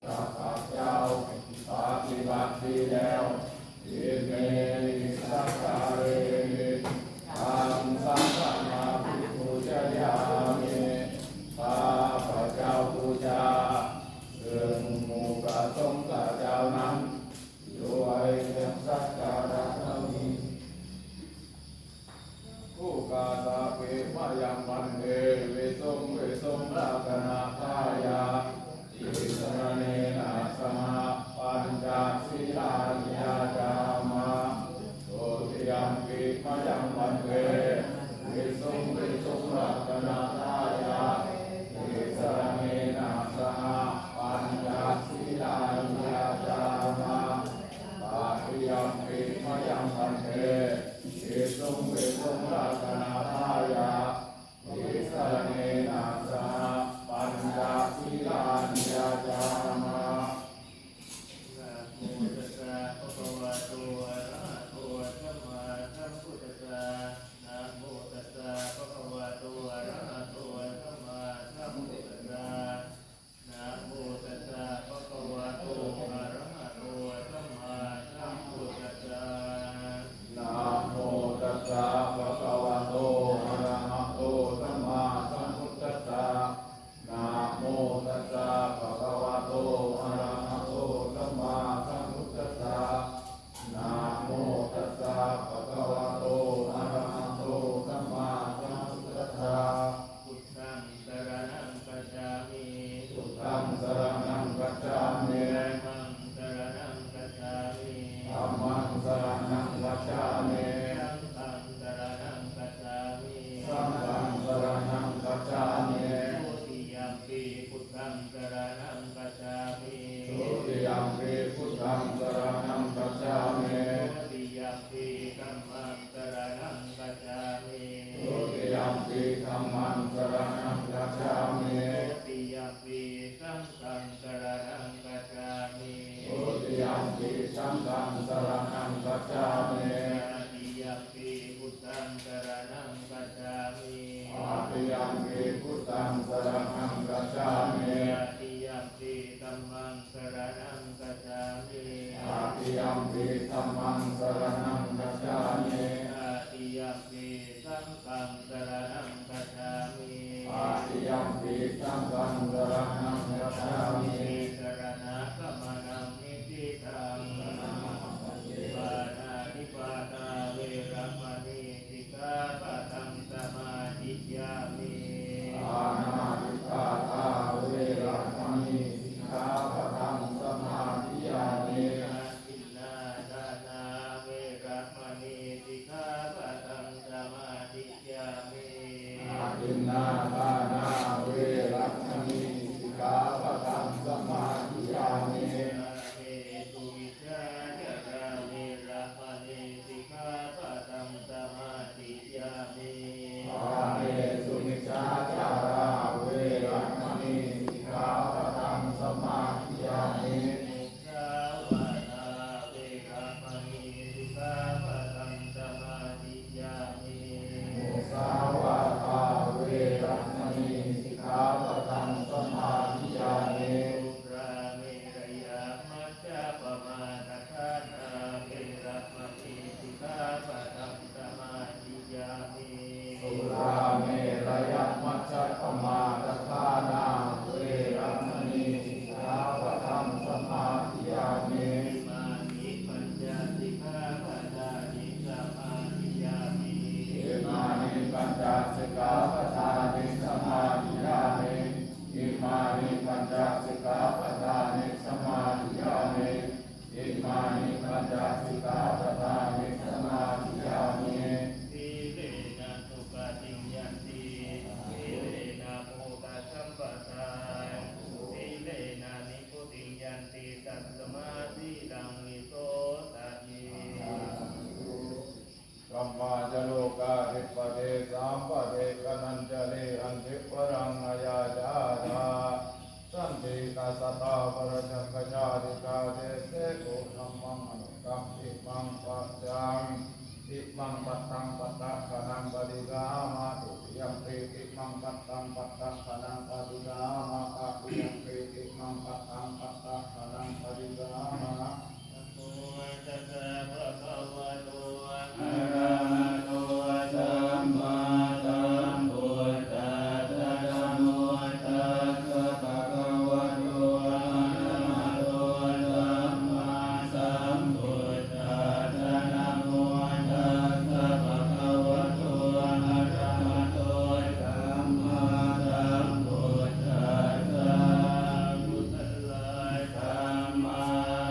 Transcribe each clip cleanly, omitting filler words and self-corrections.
ข้าพเจ้าปฏิบัติดีแล้วอิเมสักการะธัมมังสังฆังภิกขุจยามิข้าพเจ้าบูชาซึ่งหมู่พระสงฆ์เจ้านั้นด้วยเครื่องสักการะเหล่านี้ผู้กาสาเกมายังมันเอวิสุงราคณาทายาอิสรเนนะสมาปัญจศีลานิยาจามาโสติยัมปิมายังมันเอวิสุงราคณาทายาอิสรเนนะสมาปัญจศีลานิยาจามาปาติยัมปิมายังมันเอวิสุงราคณาทายาอิสรเนนะสมาปัญจศีลานิยาจามานะโมตัสสะภะคะวะโตอะระหะโตสัมมาสัมพุทธัสสะนะโมตัสสะภะคะวะโตอะระหะโตสัมมาสัมพุทธัสสะนะโมตัสสะภะคะวะโตอะระหะโตสัมมาสัมพุทธัสสะนะโมตัสสะภะคะวะโตอะระหะโตสัมมาสัมพุทธัสสะนะโมตัสสะภะคะวะโตอะระหะโตสัมมาสัมพุทธัสสะนะโมตัสสะภะคะวะโตอะระหะโตสัมมาสัมพุทธัสสะพุทธังสรณังคัจฉามิพุทธังสรณังคัจฉามิธัมมังสรณังคัจฉามิธัมมังสรณังคัจฉามิสังฆังสรณังคัจฉามิทุติยัมปิพุทธังสรณังคัจฉามิทุติยัมปิพุทธังสรณังคัจฉามิทุติยัมปิธัมมังสรณังคัจฉามิทุติยัมปิธัมมังสรณังคัจฉามิทุติยัมปิสังฆังสรณังคัจฉามิทุติยัมปิสังฆังสรณังคัจฉามิตติยัมปิพุทธังสรณังคัจฉามิตติยัมปิพุทธังสรณังคัจฉามิตติยัมปิธัมมังสรณังคัจฉามิตติยัมปิธัมมังสรณังคัจฉามิตติยัมปิสังฆังสรณังคัจฉามิตติยัมปิสังฆังสรณังคัจฉามิสรณะสัมมานังนิติตังปานาติปาตาเวรมณีสิกขาปะทังสมาธิยามิปานาติปาตาเวรมณีสิกขาปะทังสมาธิยามิอินนาทานาเวรมณีสิกขาปะทังสมาธิยามิอินนาทานาเวรมณีสิกขาปะทังสมาธิยามิตุวิชาจาเวรมณีสิกขาปะทังสมาธิยามิอาเมสุนิจาจาราเวรมณีสิกขาปะทังสมาธิยามิมุสาวาทาเวรมณีสิกขาปะทังสมาธิยามิมุสาวาทาเวรมณีสิกขาปะทังสมาธิยามิอุราเมรยามัจจปมาทฐานาเวรมณีสิกขาปะทังสมาธิยามิสุราเมรยมัจจปมาทฐานาเวรมณีสิกขาปะทังสมาธิยามิมานิปัญญสิกขาปะทานิสมาธิยามิมานิปัญญสิกขาปะทานิสมาธิยามิอิมานิปัญญสิกขาปะทานิสมาธิยามิอิมานิปัญญสิกขาปะทานิสมาธิยามิสีเลนะสุปฏิยันติสีเลนะโมกะสัมปทาสีเลนะนิพุติยันติตัสสมาธิดังนิโสตติกัมมาจโลกาหิปะเทสัมปะเทกนัญจเรอันติปรังอายาจาธาสันติกัสสตาปรจักขญาติกาเทเสโกธัมมังอนุกัมปิมังปัจจังอิมังปัตตังปัตตะขนังปฏิกามาตุติยัมปิอิมังปัตตังปัตตะขนังปฏิกามาตุติยัมปิอิมั มังปัตตังปัตตะปะรังปริกรามะนะโมตัสสะภะคะวะโตอะระหะโตสัมมาสัมพุทธัสสะนะโมตัสสะภะคะวะโตอะระหะโตสัมมาสัมพุทธัสสะนะโมตัสสะภะคะวะโตอะระหะโตสัมมาสัมพุทธัสสะพุทธัสสะธัมมั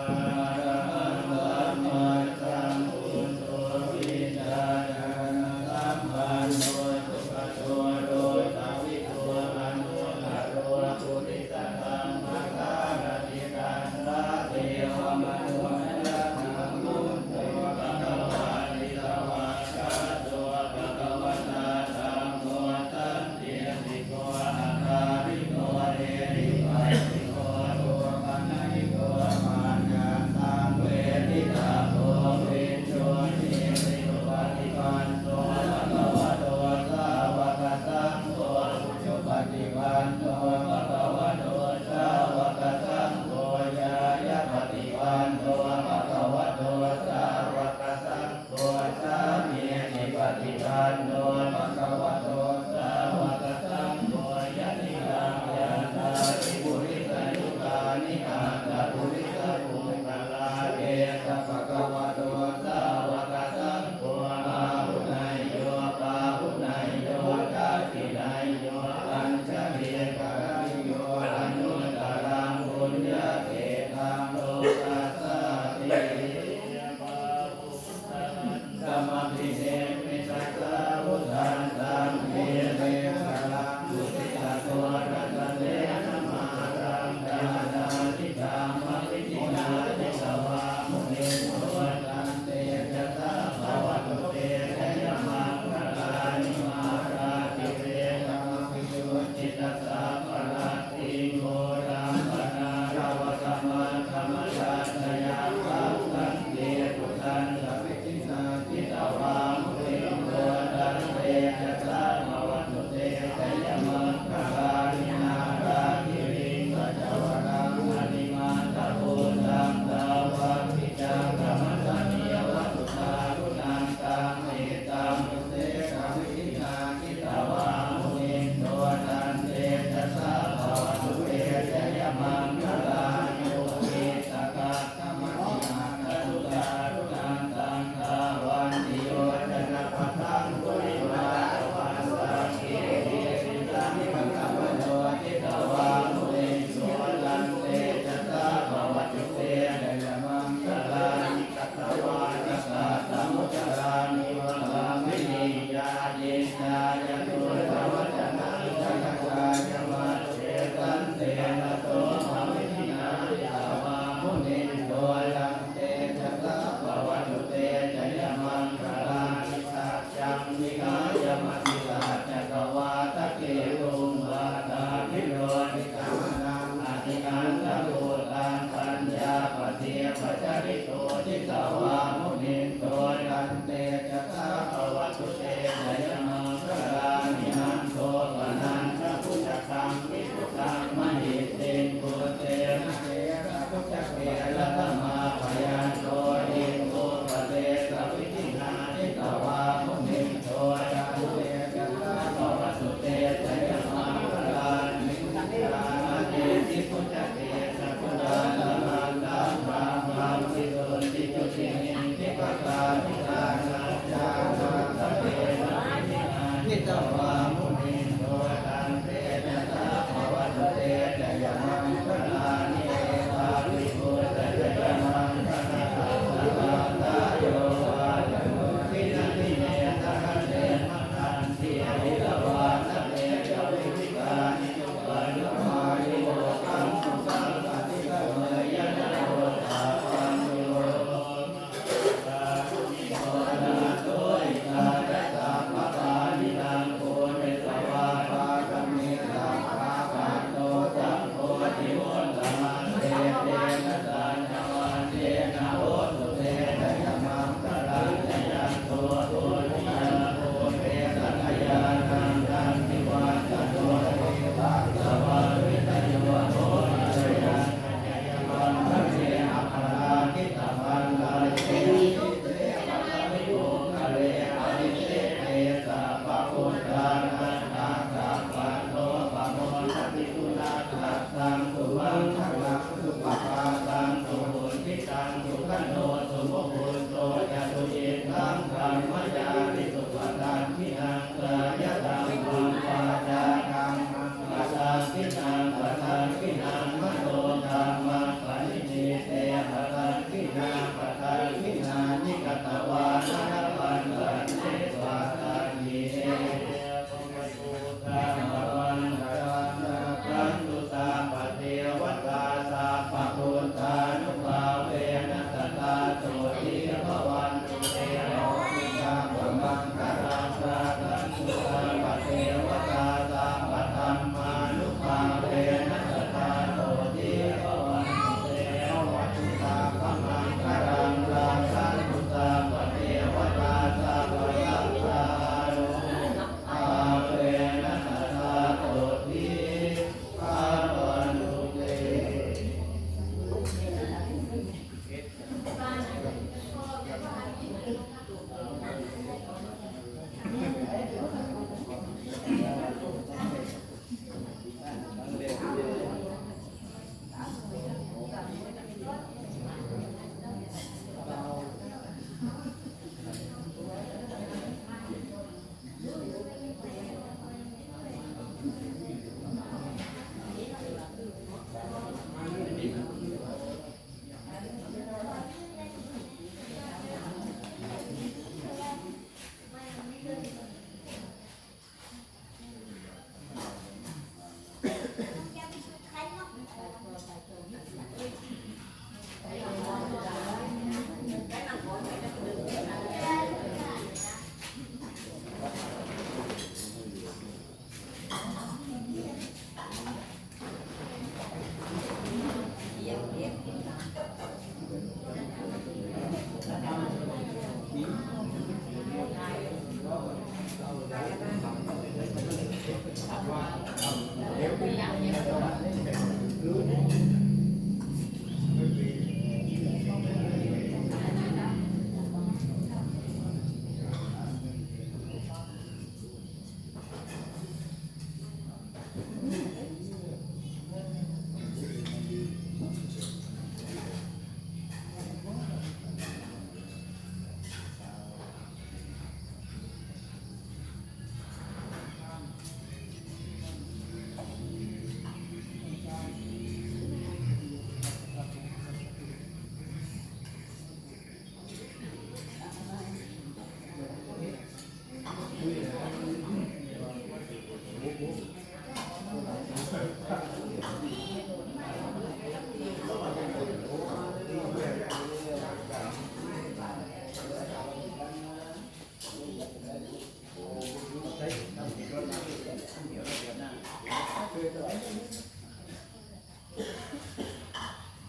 ระหังสัมมาสัมพุทโธวิชาญาณสัมปันโนสุขโตโดยสาวิโตอนุตตรปุริสธรรมการติการตาเทวมนุษย์ยักษ์นามุตโตภะคะวะติสวะกาโตภะคะวะตาธัมโมตัสสิติโกอาคาริโกเอริปัสสิโกโตปัญญิโกมานันตังเวทิตาโตวินโยนิริโตปฏิปันโตภะคะวะโตสาวกสังโฆสุจปฏิปันโตภะคะวะโตสาวกสังโฆญาญาปฏิปันโตภะคะวะโตสาวกสังโฆสามีจิปฏิปันโตภะคะวะโตสาวกสังโฆยะติตังยะตาริปุริสยุคานิอัตตปุริสภูมิกาลาเอสภะคะวะโตสาวกสังโฆอาหุนายโยปาหุนายโยกาตินายโยอัญชลีกาลิโยอนุตตรังบุญญาเกตังโลกัสสะติสมัมพิเนมิสัสสะพุทธันตังเมเรสะลังดุสิตาโตรัตเนนะมารังดานาทิธรรมวิจินาทิส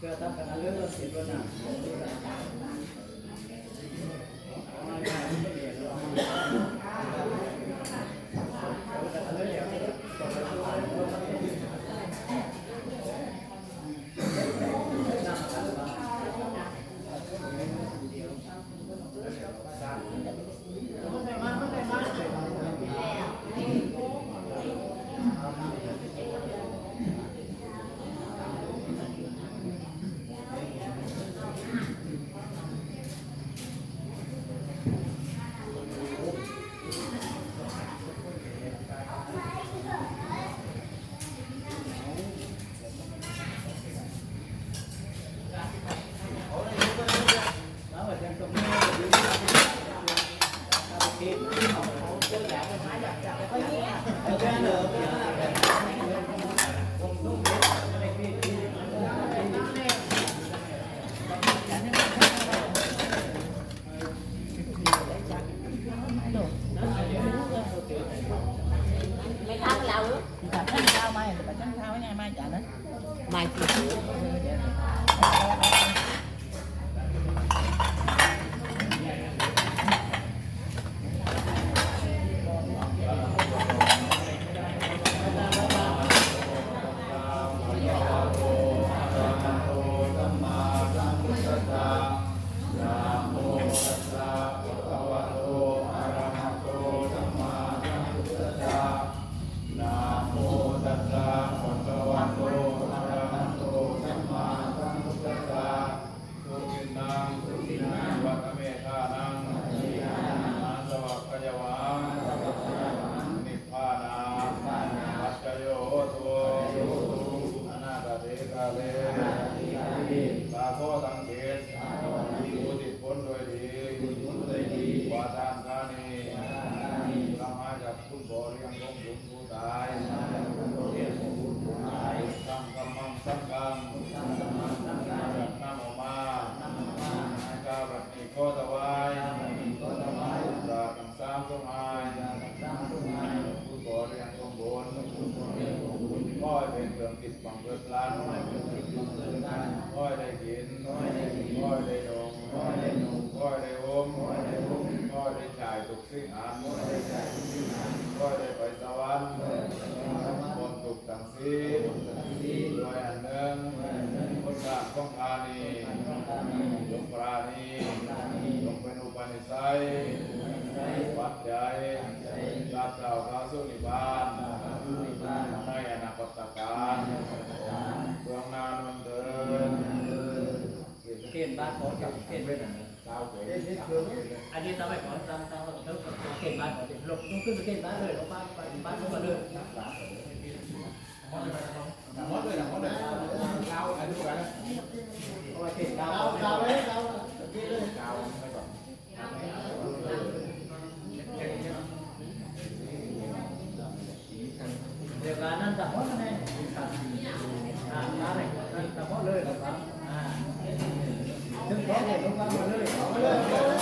Ke atas kanan lưỡi lên xịt luôn nào. Mai thì anh đi tao phải có tao kể bài có thể lục nó cứ kể bài rồi nó ba nó vào đường món đây là món này cao anh đúng rồi không phải cao đấy cao được là năm tập món này cá này tập mónเลยđừng có để không ăn một lời lên trong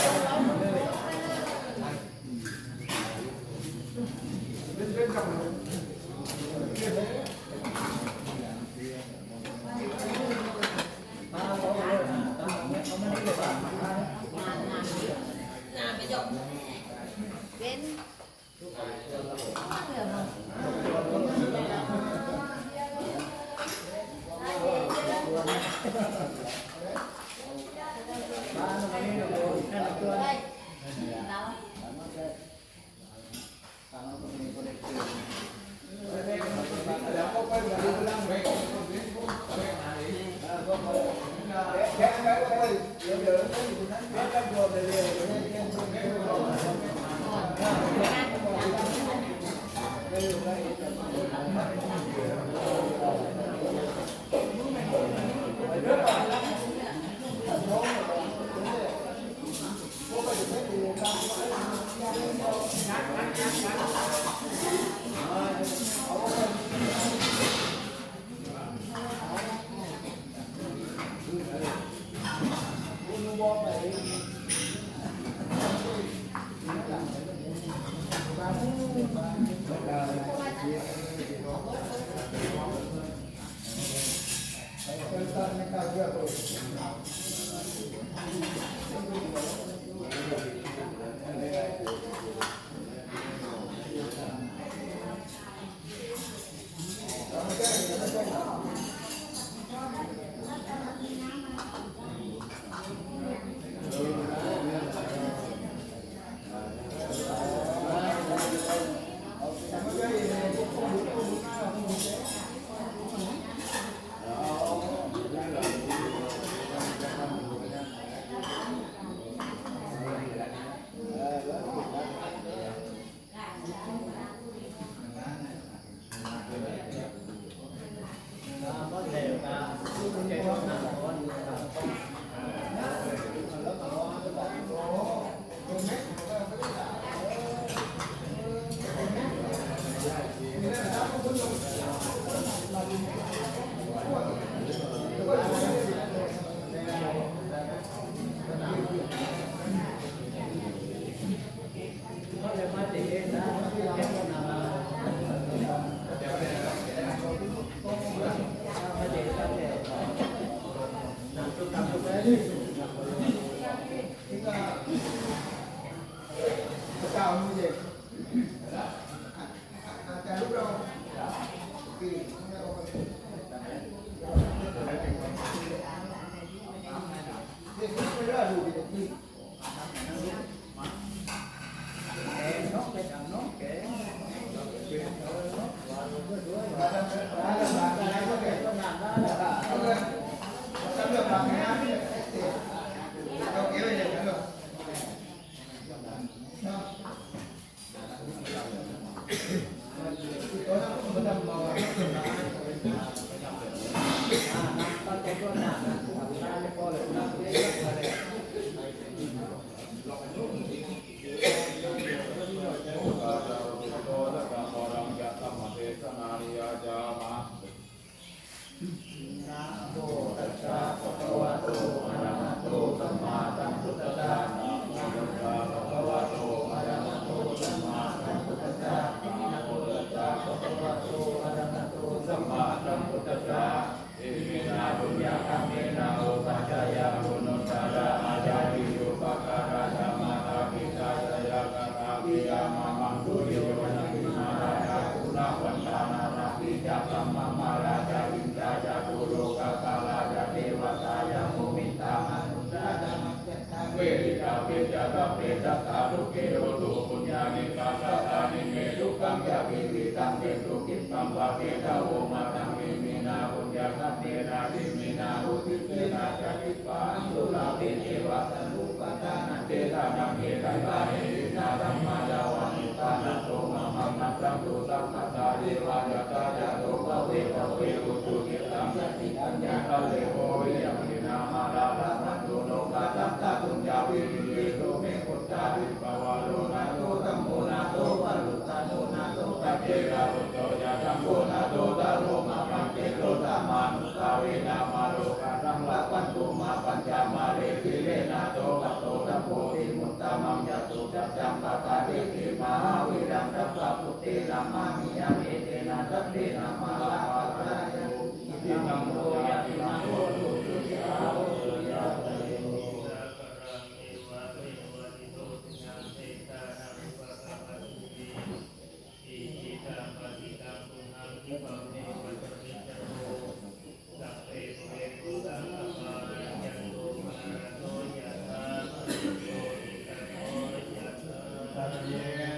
เย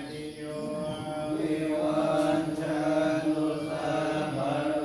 ติโยวิวันชันตุสัพพะ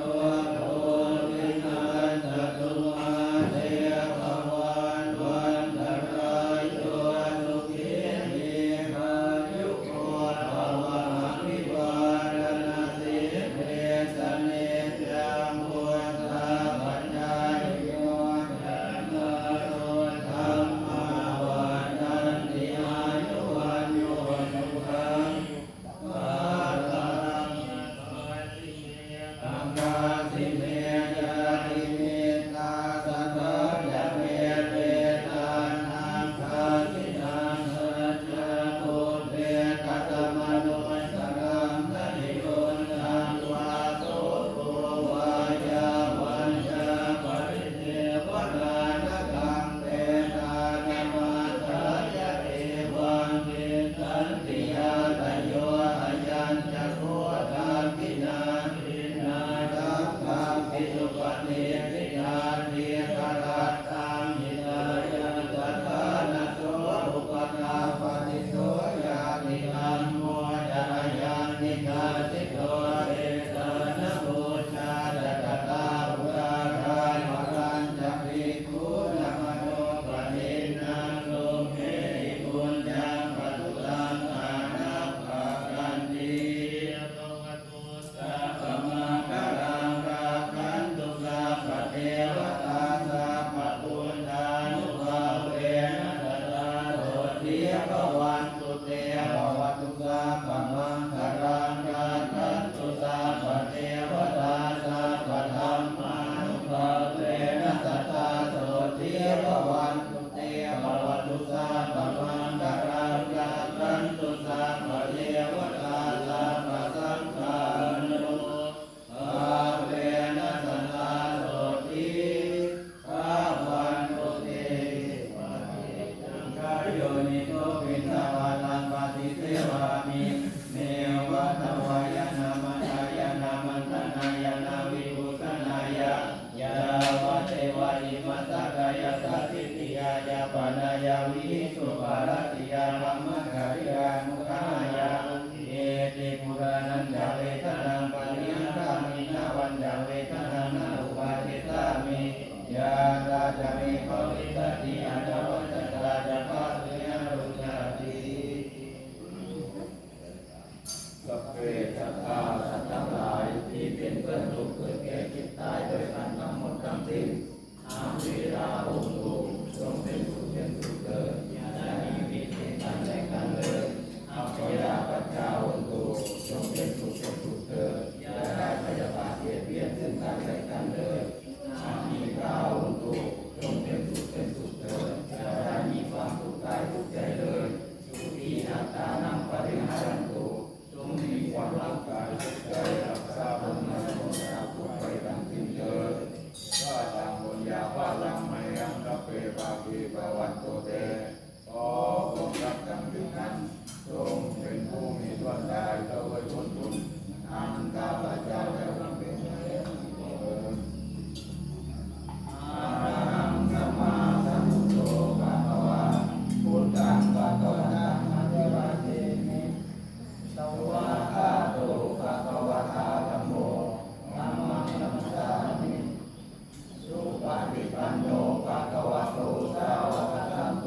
ายาปานายาวิสุปาลติยามัมมะคาริยานุขายาเอติปุรานันจาเวทนังปะริยังคามินาวันจาเวทนังนาอุปาทิตามิยาราจามิโควิตติอันตวัตตาจาภาตุยารุจาติสัพเพสัตตาสัตว์ทั้งหลายที่เป็นเพื่อนทุกข์เกิดแก่เจ็บตายโดยกันทั้งหมดทั้งสิ้นอาวิราอุตุจงเป็นสุขเป็นสุขเกิดอย่าได้มีมิตรเป็นกันและกันเลยอาภยาปัจจาอุตุจงเป็นสุขเป็นสุขเกิดอย่าได้พยาบาทเบียดเบียนซึ่งกันและกันเลยอามิกาอุตุจงเป็นสุขเป็นสุขเกิดอย่าได้มีความทุกข์กายทุกข์ใจเลยสุขีอัตตานังปริหารันตุจงมีความรักกายทุกข์ใจรักษาบุญมาโมทนาทุกไปทั้งสิ้นเถิดว่าจังบุญญาว่าลังไม่ยังรับเปปาปีปวันโตเตขอทรงรับจำถึงนั้นทรงเป็นผู้มีส่วนได้เท่ากับผลบุญอันข้าพเจ้าได้บำเพ็ญมาแล้วอาหังสัมมาสัมพุทโธภะคะวะพุทธังภะคะวันตังอะภิวาเทมิสวากขาโตภะคะวะตาธัมโมธัมมังนัมสสามิสุปฏิปันโนภะคะวะโตสาวกสังโฆ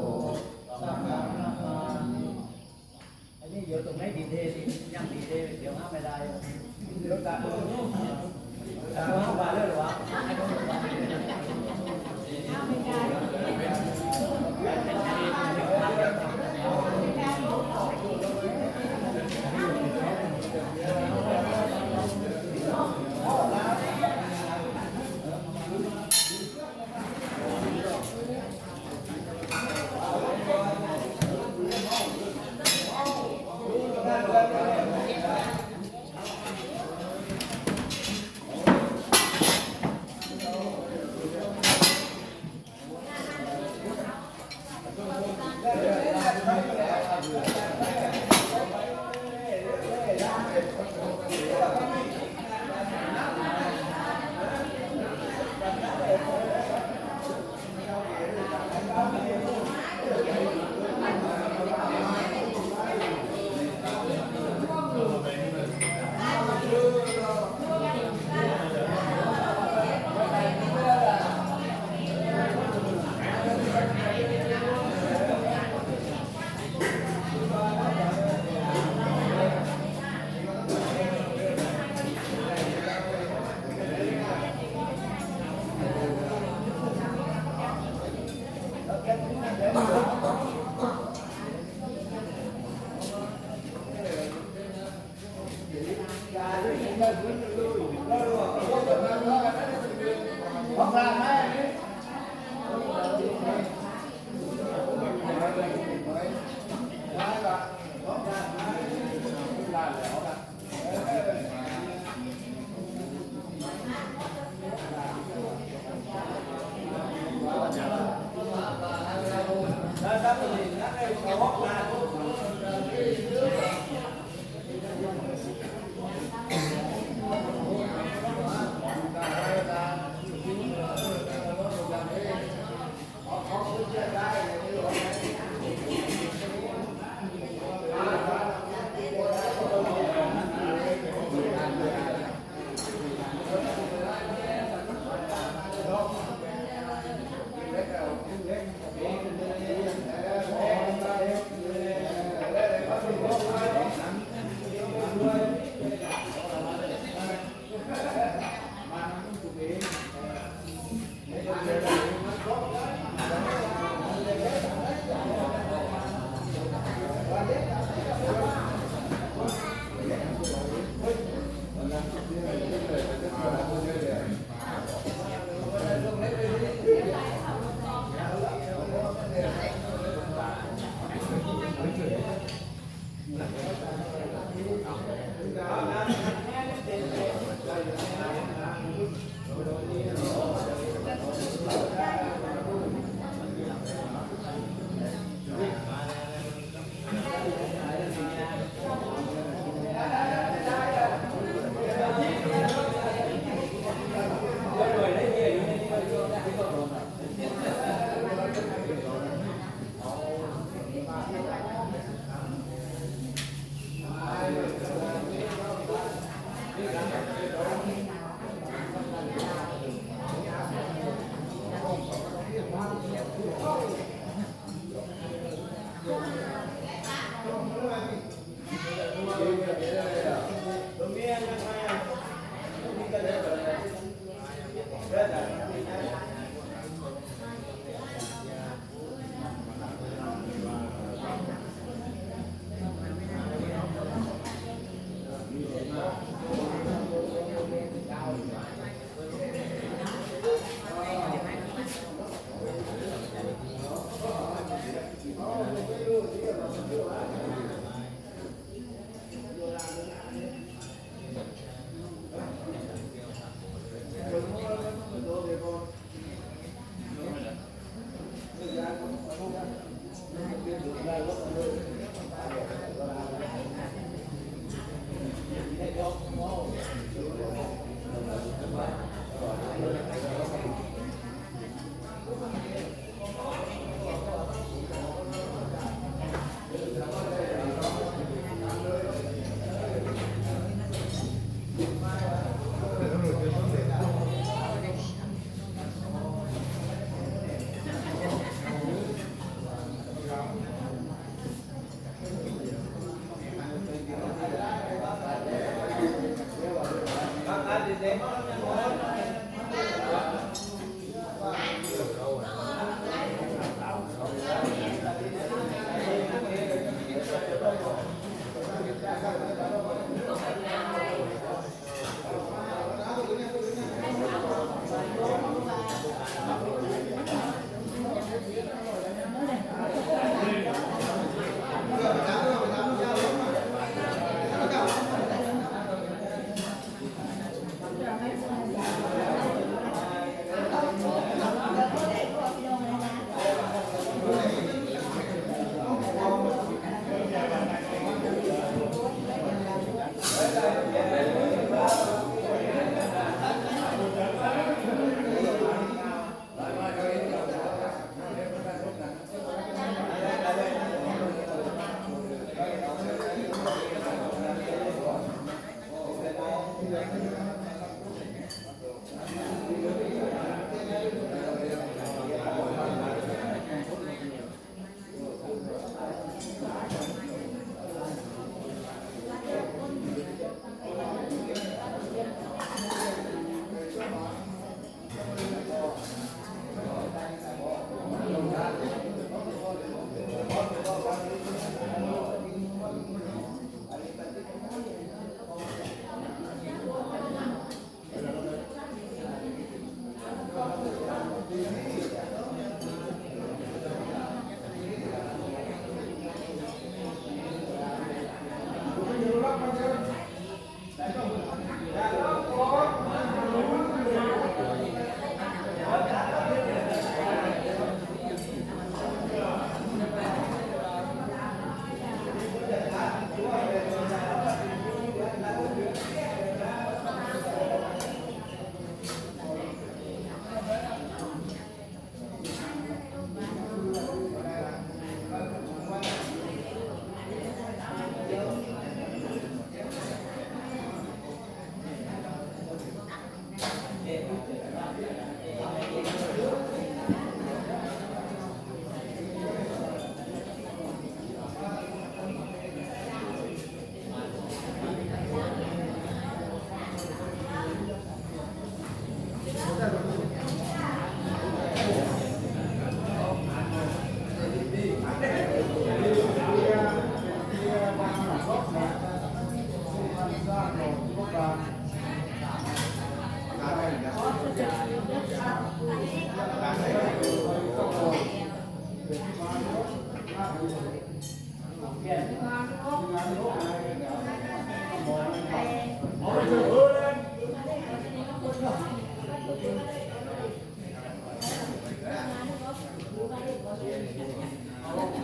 สังฆังนามามิ อันนี้เดี๋ยวตรงไหนดีเทสิยังดีเทเดี๋ยวห้ามไม่ได้เดี๋ยวตาห้ามมาเลยหรอวะให้เขาบอกว่าห้ามไม่เ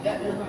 เ